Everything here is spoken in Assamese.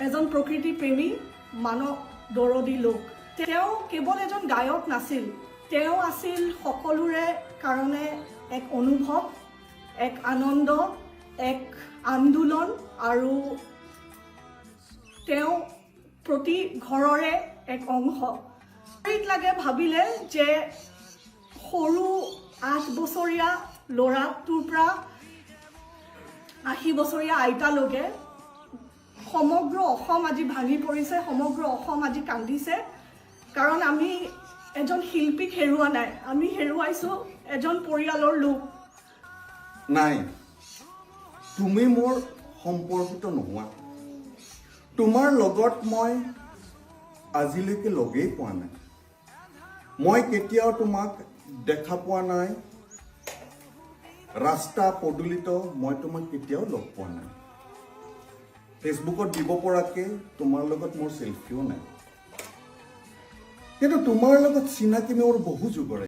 এজন প্ৰকৃতি প্ৰেমী মানৱ দৰদী লোক তেওঁ কেৱল এজন গায়ক নাছিল তেওঁ আছিল সকলোৰে কাৰণে এক অনুভৱ এক আনন্দ এক আন্দোলন আৰু তেওঁ প্ৰতি ঘৰৰে এক অংশ লাগে ভাবিলে যে সৰু 8 বছৰীয়া ল'ৰাটোৰ পৰা 80 বছৰীয়া আইতালৈকে সমগ্ৰ অসম আজি ভাঙি পৰিছে সমগ্ৰ অসম আজি কান্দিছে কাৰণ আমি এজন শিল্পীক হেৰুৱা নাই আমি হেৰুৱাইছো এজন পৰিয়ালৰ লোক নাই তুমি মোৰ সম্পৰ্কিত নোহোৱা তোমাৰ লগত মই আজিলৈকে লগেই পোৱা নাই মই কেতিয়াও তোমাক দেখা পোৱা নাই ৰাস্তা পদূলিত মই তোমাক কেতিয়াও লগ পোৱা নাই ফেচবুকত দিব পৰাকে তোমাৰ লগত মোৰ সেলফিও নাই কিন্তু তোমাৰ লগত চিনাকি মোৰ বহু যুগৰে